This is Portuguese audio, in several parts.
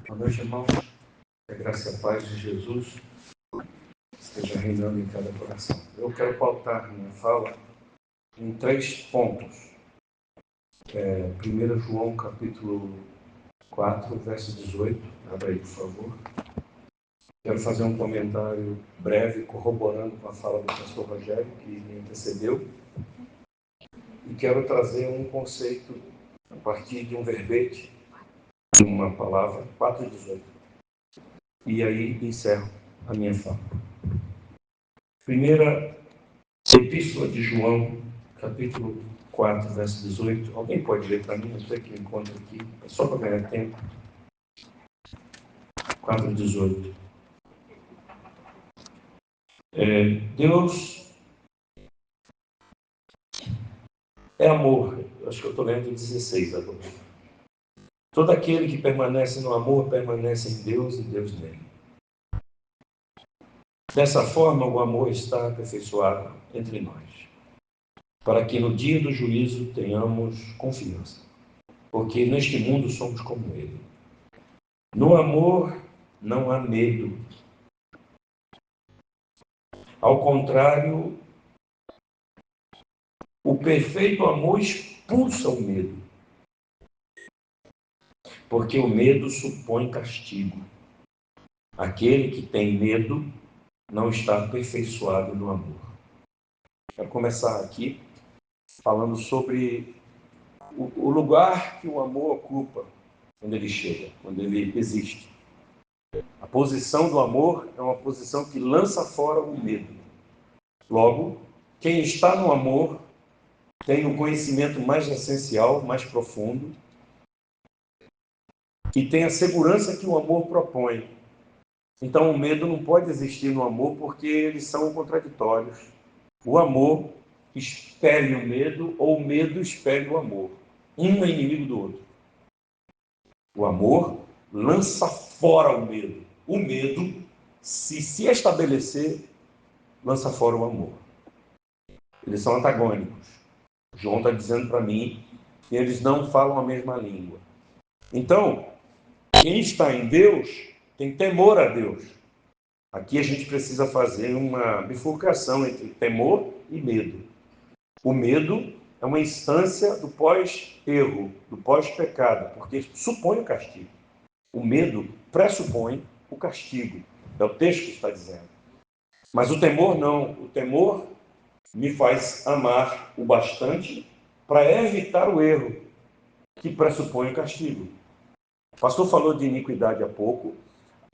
Boa noite, irmãos. Que a graça e a paz de Jesus esteja reinando em cada coração. Eu quero pautar minha fala em 3 pontos. 1 João, capítulo 4, verso 18. Abra aí, por favor. Quero fazer um comentário breve, corroborando com a fala do pastor Rogério, que me antecedeu. E quero trazer um conceito a partir de um verbete, de uma palavra, 4:18. E aí encerro a minha fala. Primeira Epístola de João, capítulo 4, verso 18. Alguém pode ler para mim? Não sei que eu encontro aqui, só para ganhar tempo. 4:18. Deus é amor. Acho que eu estou lendo 16 agora. Todo aquele que permanece no amor permanece em Deus e Deus nele. Dessa forma, o amor está aperfeiçoado entre nós, para que no dia do juízo tenhamos confiança, porque neste mundo somos como ele. No amor não há medo. Ao contrário, o perfeito amor expulsa o medo, porque o medo supõe castigo. Aquele que tem medo não está aperfeiçoado no amor. Quero começar aqui falando sobre o lugar que o amor ocupa quando ele chega, quando ele existe. A posição do amor é uma posição que lança fora o medo. Logo, quem está no amor tem o conhecimento mais essencial, mais profundo, e tem a segurança que o amor propõe. Então o medo não pode existir no amor porque eles são contraditórios. O amor expele o medo ou o medo expele o amor. Um é inimigo do outro. O amor lança fora o medo. O medo, se estabelecer, lança fora o amor. Eles são antagônicos. João está dizendo para mim que eles não falam a mesma língua. Então, quem está em Deus tem temor a Deus. Aqui a gente precisa fazer uma bifurcação entre temor e medo. O medo é uma instância do pós-erro, do pós-pecado, porque supõe o castigo. O medo pressupõe o castigo. É o texto que está dizendo. Mas o temor não. O temor me faz amar o bastante para evitar o erro, que pressupõe o castigo. O pastor falou de iniquidade há pouco,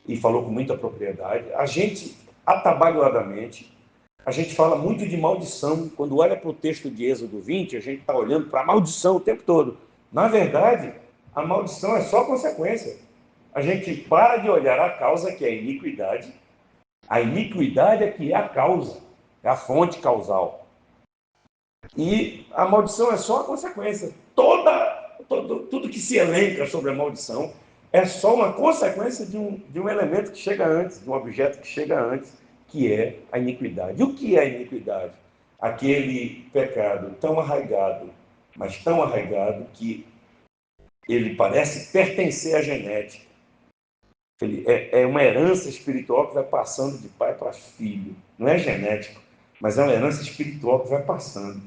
e falou com muita propriedade. A gente, atabalhoadamente, a gente fala muito de maldição. Quando olha para o texto de Êxodo 20, a gente está olhando para a maldição o tempo todo. Na verdade, a maldição é só consequência. A gente para de olhar a causa, que é a iniquidade. A iniquidade é que é a causa, é a fonte causal. E a maldição é só a consequência. Tudo que se elenca sobre a maldição é só uma consequência de um elemento que chega antes, de um objeto que chega antes, que é a iniquidade. E o que é a iniquidade? Aquele pecado tão arraigado, mas tão arraigado que ele parece pertencer à genética. Ele é uma herança espiritual que vai passando de pai para filho. Não é genético, mas é uma herança espiritual que vai passando.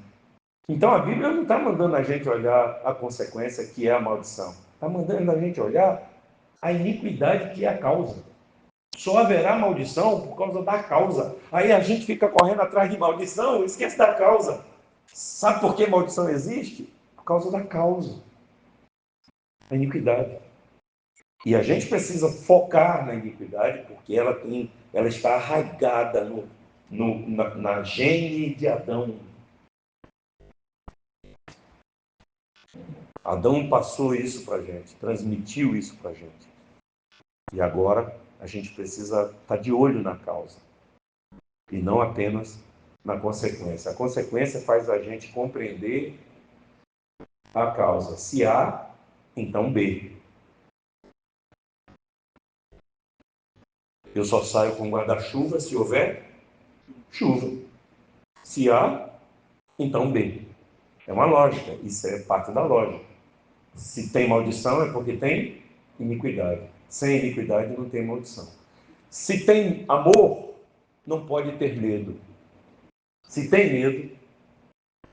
Então a Bíblia não está mandando a gente olhar a consequência, que é a maldição. Está mandando a gente olhar a iniquidade, que é a causa. Só haverá maldição por causa da causa. Aí a gente fica correndo atrás de maldição e esquece da causa. Sabe por que maldição existe? Por causa da causa. A iniquidade. E a gente precisa focar na iniquidade, porque ela está arraigada na gene de Adão. Adão passou isso para a gente, transmitiu isso para a gente. E agora a gente precisa estar de olho na causa e não apenas na consequência. A consequência faz a gente compreender a causa. Se A, então B. Eu só saio com guarda-chuva se houver chuva. Se A, então B. É uma lógica, isso é parte da lógica. Se tem maldição é porque tem iniquidade. Sem iniquidade não tem maldição. Se tem amor, não pode ter medo. Se tem medo,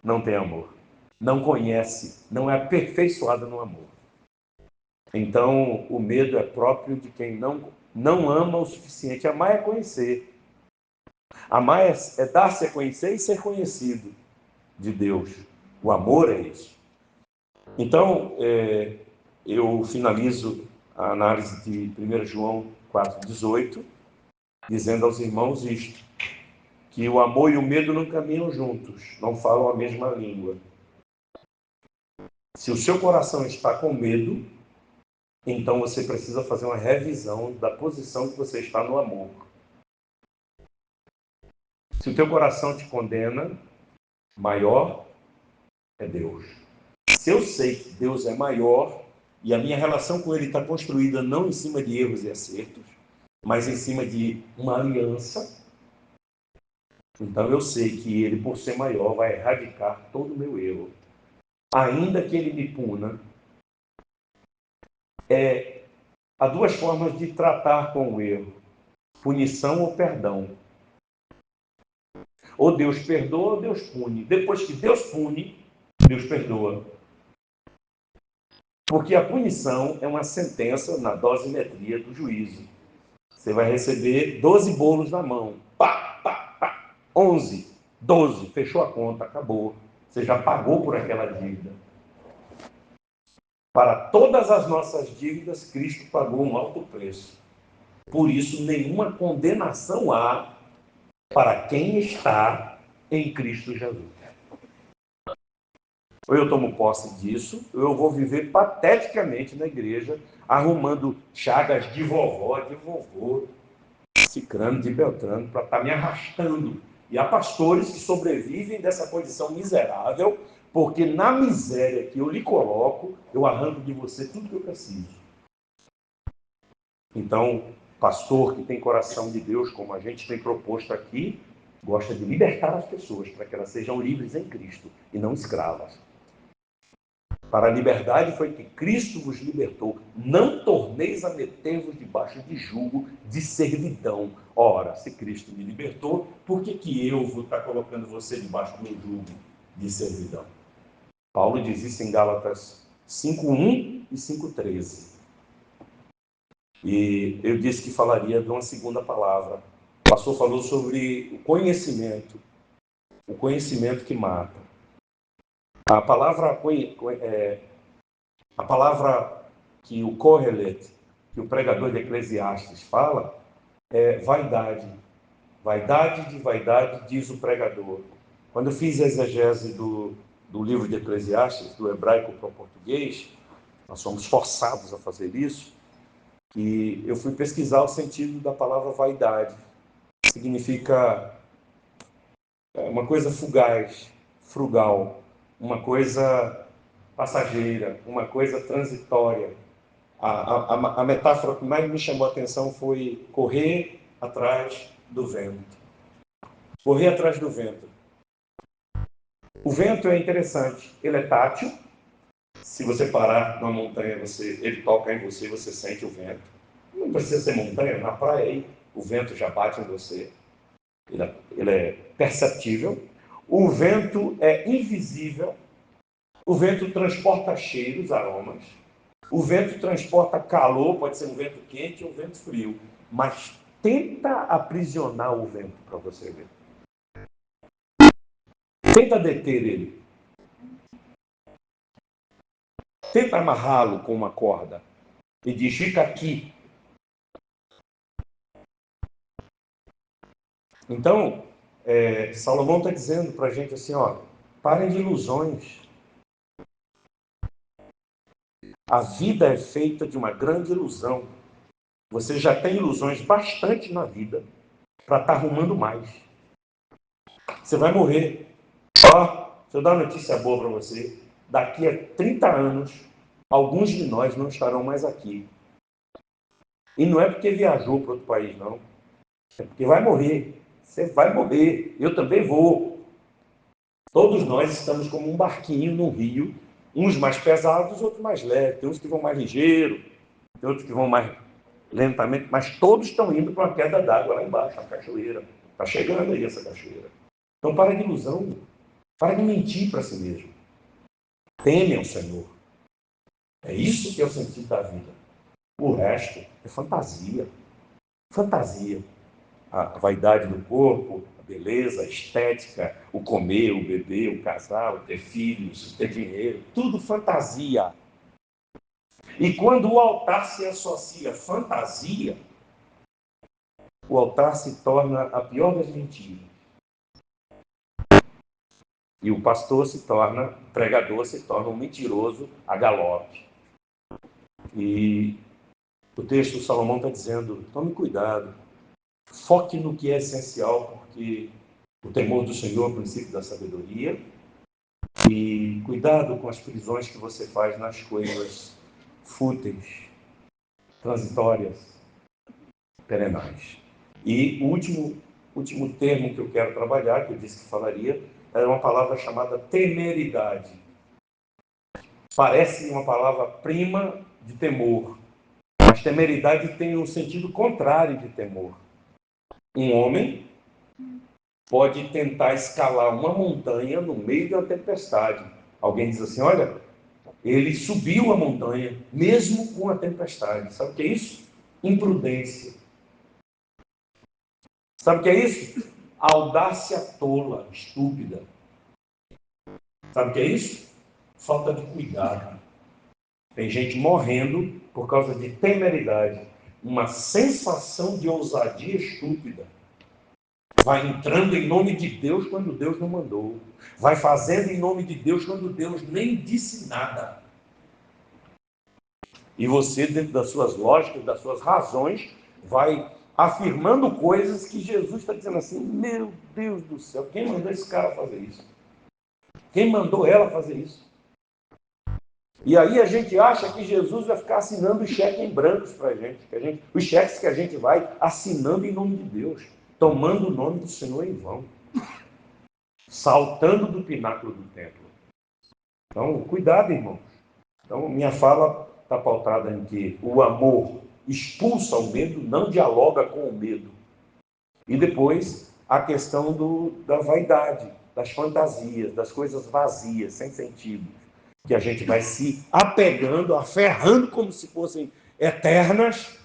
não tem amor. Não conhece, não é aperfeiçoado no amor. Então, o medo é próprio de quem não ama o suficiente. Amar é conhecer. Amar é dar-se a conhecer e ser conhecido de Deus. O amor é isso. Então, eu finalizo a análise de 1 João 4,18, dizendo aos irmãos isto, que o amor e o medo não caminham juntos, não falam a mesma língua. Se o seu coração está com medo, então você precisa fazer uma revisão da posição que você está no amor. Se o teu coração te condena, maior é Deus. Se eu sei que Deus é maior e a minha relação com Ele está construída não em cima de erros e acertos, mas em cima de uma aliança, então eu sei que Ele, por ser maior, vai erradicar todo o meu erro. Ainda que Ele me puna, há duas formas de tratar com o erro: punição ou perdão. Ou Deus perdoa ou Deus pune. Depois que Deus pune, Deus perdoa. Porque a punição é uma sentença na dosimetria do juízo. Você vai receber 12 bolos na mão. Pá, pá, pá. 11, 12, fechou a conta, acabou. Você já pagou por aquela dívida. Para todas as nossas dívidas, Cristo pagou um alto preço. Por isso, nenhuma condenação há para quem está em Cristo Jesus. Ou eu tomo posse disso, ou eu vou viver pateticamente na igreja, arrumando chagas de vovó, de vovô, cicrano, de beltrano, para estar me arrastando. E há pastores que sobrevivem dessa condição miserável, porque na miséria que eu lhe coloco, eu arranco de você tudo que eu preciso. Então, pastor que tem coração de Deus, como a gente tem proposto aqui, gosta de libertar as pessoas para que elas sejam livres em Cristo e não escravas. Para a liberdade foi que Cristo vos libertou. Não torneis a meter-vos debaixo de jugo de servidão. Ora, se Cristo me libertou, por que eu vou estar colocando você debaixo do meu jugo de servidão? Paulo diz isso em Gálatas 5:1 e 5:13. E eu disse que falaria de uma segunda palavra. O pastor falou sobre o conhecimento que mata. A palavra que o Kohelet, que o pregador de Eclesiastes fala, é vaidade. Vaidade de vaidade, diz o pregador. Quando eu fiz a exegese do livro de Eclesiastes, do hebraico para o português, nós somos forçados a fazer isso, e eu fui pesquisar o sentido da palavra vaidade. Significa uma coisa fugaz, frugal, uma coisa passageira, uma coisa transitória. A metáfora que mais me chamou a atenção foi correr atrás do vento. Correr atrás do vento. O vento é interessante, ele é tátil. Se você parar numa montanha, ele toca em você, você sente o vento. Não precisa ser montanha, na praia aí, o vento já bate em você. Ele é perceptível. O vento é invisível. O vento transporta cheiros, aromas. O vento transporta calor, pode ser um vento quente ou um vento frio. Mas tenta aprisionar o vento para você ver. Tenta deter ele. Tenta amarrá-lo com uma corda. E diz, fica aqui. Então, Salomão está dizendo para a gente assim, ó, parem de ilusões. A vida é feita de uma grande ilusão. Você já tem ilusões bastante na vida para estar arrumando mais. Você vai morrer. Ó, deixa eu dar uma notícia boa para você. Daqui a 30 anos, alguns de nós não estarão mais aqui. E não é porque viajou para outro país, não. É porque vai morrer. Você vai morrer. Eu também vou. Todos nós estamos como um barquinho no rio. Uns mais pesados, outros mais leves. Tem uns que vão mais ligeiro, tem outros que vão mais lentamente, mas todos estão indo para uma queda d'água lá embaixo, a cachoeira. Está chegando aí essa cachoeira. Então para de ilusão, para de mentir para si mesmo. Teme ao Senhor. É isso que é o sentido da vida. O resto é fantasia. Fantasia. A vaidade do corpo, a beleza, a estética, o comer, o beber, o casar, o ter filhos, o ter dinheiro, tudo fantasia. E quando o altar se associa à fantasia, o altar se torna a pior das mentiras. E o pastor se torna, o pregador se torna um mentiroso a galope. E o texto do Salomão está dizendo, tome cuidado, foque no que é essencial, porque o temor do Senhor é o princípio da sabedoria. E cuidado com as prisões que você faz nas coisas fúteis, transitórias, perenais. E o último termo que eu quero trabalhar, que eu disse que falaria, é uma palavra chamada temeridade. Parece uma palavra prima de temor, mas temeridade tem um sentido contrário de temor. Um homem pode tentar escalar uma montanha no meio de uma tempestade. Alguém diz assim, olha, ele subiu a montanha, mesmo com a tempestade. Sabe o que é isso? Imprudência. Sabe o que é isso? Audácia tola, estúpida. Sabe o que é isso? Falta de cuidado. Tem gente morrendo por causa de temeridade. Uma sensação de ousadia estúpida. Vai entrando em nome de Deus quando Deus não mandou. Vai fazendo em nome de Deus quando Deus nem disse nada. E você, dentro das suas lógicas, das suas razões, vai afirmando coisas que Jesus está dizendo assim, meu Deus do céu, quem mandou esse cara fazer isso? Quem mandou ela fazer isso? E aí a gente acha que Jesus vai ficar assinando cheques em brancos para a gente, os cheques que a gente vai assinando em nome de Deus, tomando o nome do Senhor em vão, saltando do pináculo do templo. Então, cuidado, irmãos. Então, minha fala está pautada em que o amor expulsa o medo, não dialoga com o medo. E depois, a questão da vaidade, das fantasias, das coisas vazias, sem sentido, que a gente vai se apegando, aferrando como se fossem eternas,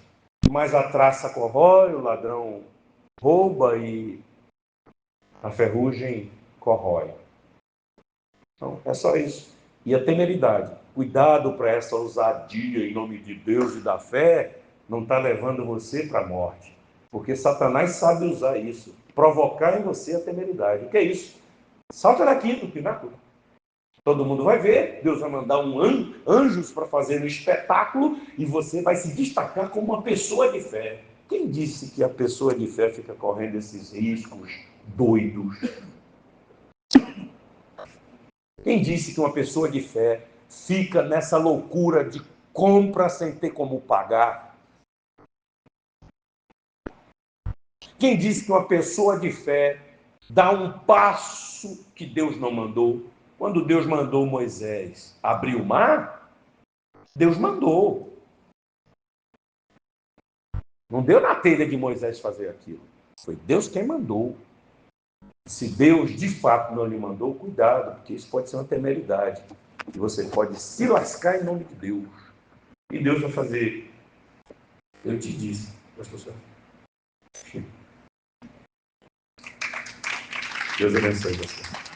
mas a traça corrói, o ladrão rouba e a ferrugem corrói. Então, é só isso. E a temeridade. Cuidado para essa ousadia em nome de Deus e da fé, não está levando você para a morte. Porque Satanás sabe usar isso. Provocar em você a temeridade. O que é isso? Salta daqui do pináculo. Todo mundo vai ver, Deus vai mandar anjos para fazer um espetáculo e você vai se destacar como uma pessoa de fé. Quem disse que a pessoa de fé fica correndo esses riscos doidos? Quem disse que uma pessoa de fé fica nessa loucura de compra sem ter como pagar? Quem disse que uma pessoa de fé dá um passo que Deus não mandou? Quando Deus mandou Moisés abrir o mar, Deus mandou. Não deu na telha de Moisés fazer aquilo. Foi Deus quem mandou. Se Deus de fato não lhe mandou, cuidado, porque isso pode ser uma temeridade. E você pode se lascar em nome de Deus. E Deus vai fazer. Eu te disse, pastor Sérgio. Deus abençoe você.